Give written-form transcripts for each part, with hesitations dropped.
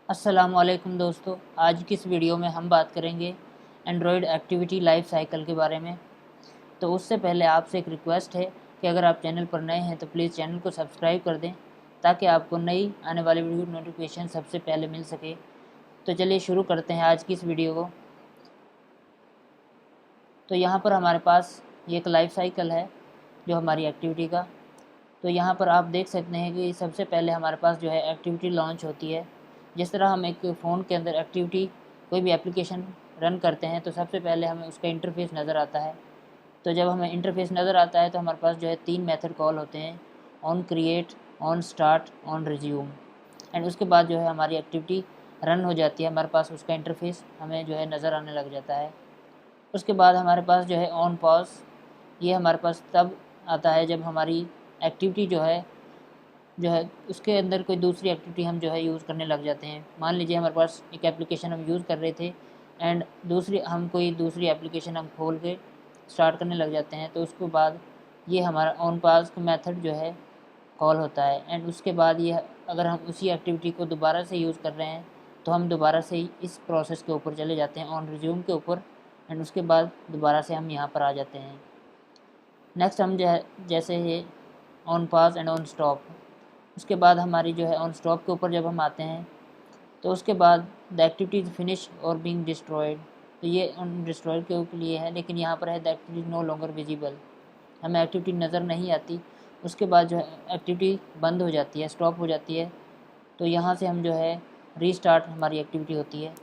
अस्सलामुअलैकुम दोस्तों, आज की इस वीडियो में हम बात करेंगे एंड्रॉयड एक्टिविटी लाइफ साइकिल के बारे में। तो उससे पहले आपसे एक रिक्वेस्ट है कि अगर आप चैनल पर नए हैं तो प्लीज़ चैनल को सब्सक्राइब कर दें ताकि आपको नई आने वाली वीडियो नोटिफिकेशन सबसे पहले मिल सके। तो चलिए शुरू करते हैं आज की इस वीडियो को। तो यहाँ पर हमारे पास ये एक लाइफ साइकिल है जो हमारी एक्टिविटी का। तो यहाँ पर आप देख सकते हैं कि सबसे पहले हमारे पास जो है एक्टिविटी लॉन्च होती है। जिस तरह हम एक फ़ोन के अंदर एक्टिविटी कोई भी एप्लीकेशन रन करते हैं तो सबसे पहले हमें उसका इंटरफेस नज़र आता है। तो जब हमें इंटरफेस नज़र आता है तो हमारे पास जो है 3 मेथड कॉल होते हैं, on create, on start, on resume. And उसके बाद जो है हमारी एक्टिविटी रन हो जाती है, हमारे पास उसका इंटरफेस हमें जो है नज़र आने लग जाता है। उसके बाद हमारे पास जो है ऑन पॉज, ये हमारे पास तब आता है जब हमारी एक्टिविटी जो है उसके अंदर कोई दूसरी एक्टिविटी हम जो है यूज़ करने लग जाते हैं। मान लीजिए हमारे पास एक एप्लीकेशन हम यूज़ कर रहे थे एंड कोई दूसरी एप्लीकेशन हम खोल के स्टार्ट करने लग जाते हैं, तो उसके बाद ये हमारा ऑन पॉज का मेथड जो है कॉल होता है। एंड उसके बाद ये अगर हम उसी एक्टिविटी को दोबारा से यूज़ कर रहे हैं तो हम दोबारा से इस प्रोसेस के ऊपर चले जाते हैं, ऑन रिज्यूम के ऊपर। एंड उसके बाद दोबारा से हम यहाँ पर आ जाते हैं। नेक्स्ट हम जैसे है on pause and on stop. उसके बाद हमारी जो है ऑन स्टॉप के ऊपर जब हम आते हैं तो उसके बाद द एक्टिविटी इज़ फिनिश और बीइंग डिस्ट्रॉयड। तो ये ऑन डिस्ट्रॉयड के लिए है, लेकिन यहाँ पर है the activity no longer visible, हमें एक्टिविटी नज़र नहीं आती। उसके बाद जो है एक्टिविटी बंद हो जाती है, स्टॉप हो जाती है। तो यहाँ से हम जो है रीस्टार्ट हमारी एक्टिविटी होती है।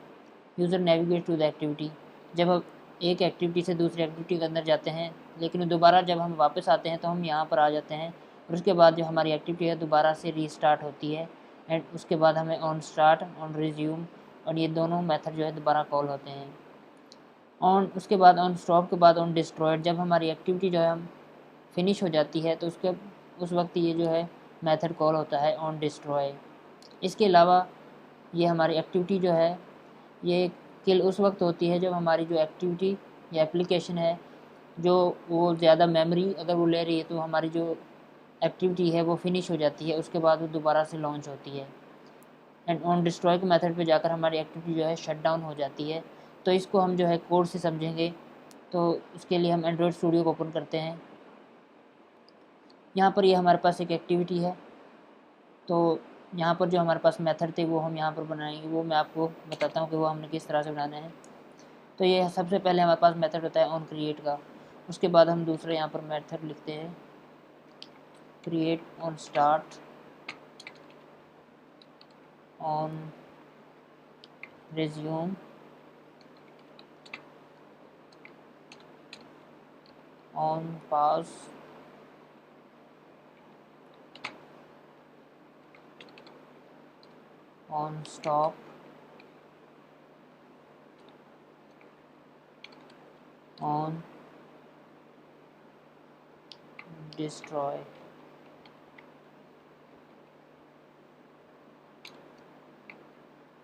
User navigate to the activity, जब हम एक एक्टिविटी से दूसरी एक्टिविटी के अंदर जाते हैं लेकिन दोबारा जब हम वापस आते हैं तो हम यहाँ पर आ जाते हैं और उसके बाद जो हमारी एक्टिविटी है दोबारा से रीस्टार्ट होती है। एंड उसके बाद हमें ऑन स्टार्ट, ऑन रिज्यूम और ये दोनों मेथड जो है दोबारा कॉल होते हैं। उसके बाद ऑन स्टॉप के बाद ऑन डिस्ट्रॉयड, जब हमारी एक्टिविटी जो है हम फिनिश हो जाती है तो उस वक्त ये जो है मेथड कॉल होता है ऑन डिस्ट्रॉय। इसके अलावा ये हमारी एक्टिविटी जो है ये किल उस वक्त होती है जब हमारी जो एक्टिविटी या एप्लीकेशन है जो वो ज़्यादा मेमोरी अगर वो ले रही है तो हमारी जो एक्टिविटी है वो फिनिश हो जाती है, उसके बाद वो दोबारा से लॉन्च होती है। एंड ऑन डिस्ट्रॉय के मेथड पे जाकर हमारी एक्टिविटी जो है शट डाउन हो जाती है। तो इसको हम जो है कोड से समझेंगे। तो इसके लिए हम एंड्रॉयड स्टूडियो को ओपन करते हैं। यहाँ पर ये हमारे पास एक एक्टिविटी है। तो यहाँ पर जो हमारे पास मेथड थे वो हम यहाँ पर बनाएंगे, वो मैं आपको बताता हूँ कि वो हमने किस तरह से बनाने हैं। तो ये सबसे पहले हमारे पास मेथड होता है ऑन क्रिएट का। उसके बाद हम दूसरे यहाँ पर मेथड लिखते हैं create, on start, on resume, on pass, on stop, on destroy.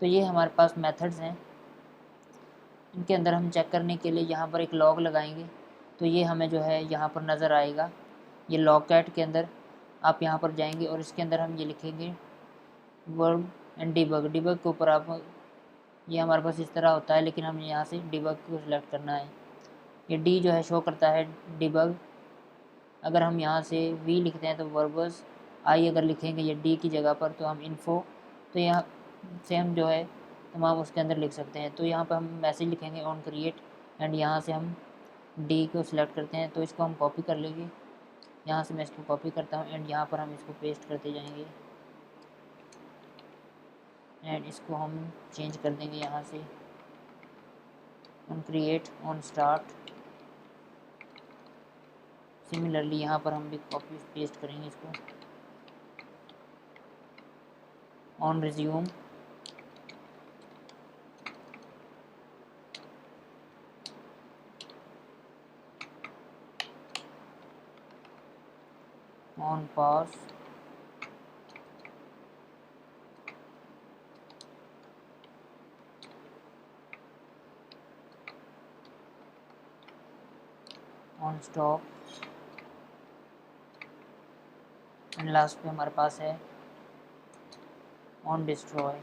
तो ये हमारे पास मेथड्स हैं। इनके अंदर हम चेक करने के लिए यहाँ पर एक लॉग लगाएंगे। तो ये हमें जो है यहाँ पर नज़र आएगा। ये लॉग कैट के अंदर आप यहाँ पर जाएंगे और इसके अंदर हम ये लिखेंगे वर्ब एंड डिबग। डिबग के ऊपर आप ये हमारे पास इस तरह होता है, लेकिन हमें यहाँ से डिबग को सिलेक्ट करना है। ये डी जो है शो करता है डिबग। अगर हम यहाँ से वी लिखते हैं तो वर्बस, आई अगर लिखेंगे ये डी की जगह पर तो हम इन्फो। तो यहाँ से हम जो है तमाम उसके अंदर लिख सकते हैं। तो यहाँ पर हम मैसेज लिखेंगे ऑन क्रिएट एंड यहाँ से हम डी को सिलेक्ट करते हैं। तो इसको हम कॉपी कर लेंगे, यहाँ से मैं इसको कॉपी करता हूँ एंड यहाँ पर हम इसको पेस्ट करते जाएंगे एंड इसको हम चेंज कर देंगे यहाँ से on create, on start. Similarly यहाँ पर हम भी कॉपी पेस्ट करेंगे इसको on resume, on pass, on stop and last पे हमारे पास है ऑन डिस्ट्रॉय।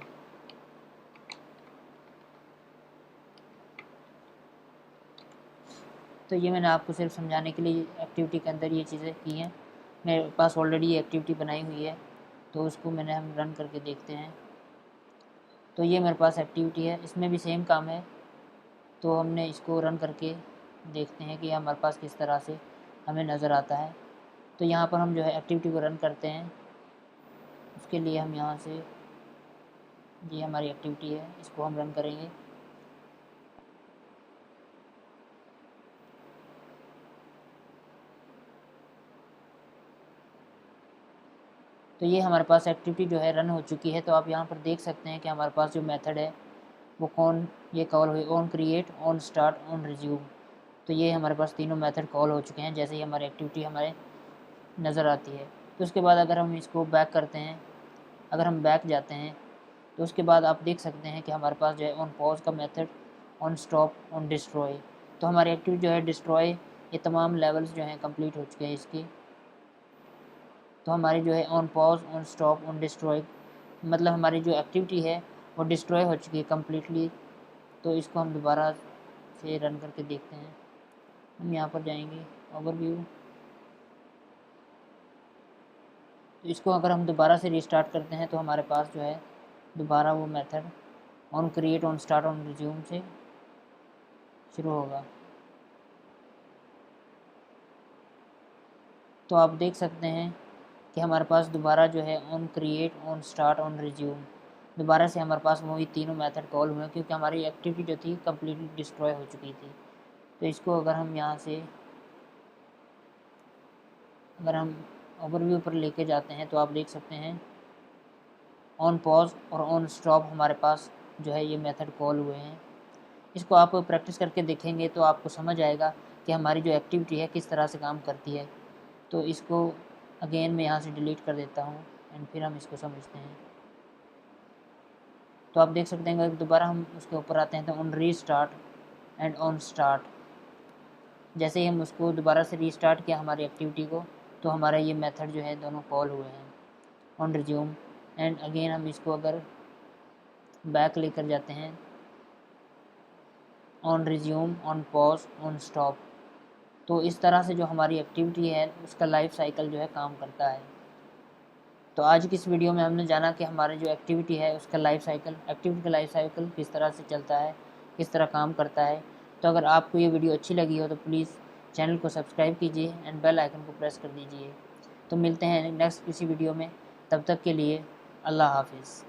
तो ये मैंने आपको सिर्फ समझाने के लिए एक्टिविटी के अंदर ये चीज़ें की हैं। मेरे पास ऑलरेडी ये एक्टिविटी बनाई हुई है, तो उसको हम रन करके देखते हैं। तो ये मेरे पास एक्टिविटी है, इसमें भी सेम काम है। तो हमने इसको रन करके देखते हैं कि हमारे पास किस तरह से हमें नज़र आता है। तो यहाँ पर हम एक्टिविटी को रन करते हैं। उसके लिए हम यहाँ से, ये हमारी एक्टिविटी है, इसको हम रन करेंगे। तो ये हमारे पास एक्टिविटी रन हो चुकी है। तो आप यहाँ पर देख सकते हैं कि हमारे पास जो मेथड है वो ये कॉल हुई, on create, on start, on resume. तो ये हमारे पास तीनों मेथड कॉल हो चुके हैं जैसे ही हमारी एक्टिविटी हमारे नज़र आती है। तो उसके बाद अगर हम इसको बैक करते हैं, अगर हम बैक जाते हैं तो उसके बाद आप देख सकते हैं कि हमारे पास ऑन पॉज का method, on stop, on destroy. तो हमारी एक्टिविटी डिस्ट्रॉय, ये तमाम लेवल्स हैं कंप्लीट हो चुके हैं इसकी। तो हमारी on pause, on stop, on destroy, मतलब हमारी जो एक्टिविटी है वो डिस्ट्रॉय हो चुकी है कम्प्लीटली। तो इसको हम दोबारा से रन करके देखते हैं। हम यहाँ पर जाएंगे ओवरव्यू, तो इसको अगर हम दोबारा से रीस्टार्ट करते हैं तो हमारे पास दोबारा वो method on create, on start, on resume से शुरू होगा। तो आप देख सकते हैं कि हमारे पास दोबारा on create, on start, on resume, दोबारा से हमारे पास वही तीनों मेथड कॉल हुए क्योंकि हमारी एक्टिविटी जो थी कम्प्लीटली डिस्ट्रॉय हो चुकी थी। तो इसको अगर हम यहाँ से, अगर हम ओवरव्यू पर लेके जाते हैं तो आप देख सकते हैं ऑन पॉज और ऑन स्टॉप हमारे पास ये मेथड कॉल हुए हैं। इसको आप प्रैक्टिस करके देखेंगे तो आपको समझ आएगा कि हमारी जो एक्टिविटी है किस तरह से काम करती है। तो इसको अगेन मैं यहाँ से डिलीट कर देता हूँ एंड फिर हम इसको समझते हैं। तो आप देख सकते हैं अगर दोबारा हम उसके ऊपर आते हैं तो on restart and on start, जैसे ही हम उसको दोबारा से रीस्टार्ट किया हमारी एक्टिविटी को, तो हमारा ये मेथड दोनों कॉल हुए हैं। ऑन रिज्यूम एंड अगेन हम इसको अगर बैक लेकर जाते हैं, on resume, on pause, on stop. तो इस तरह से जो हमारी एक्टिविटी है उसका लाइफ साइकिल काम करता है। तो आज की इस वीडियो में हमने जाना कि हमारी जो एक्टिविटी है उसका लाइफ साइकिल, एक्टिविटी का लाइफ साइकिल किस तरह से चलता है, किस तरह काम करता है। तो अगर आपको ये वीडियो अच्छी लगी हो तो प्लीज़ चैनल को सब्सक्राइब कीजिए एंड बेल आइकन को प्रेस कर दीजिए। तो मिलते हैं नेक्स्ट किसी वीडियो में, तब तक के लिए अल्लाह हाफिज़।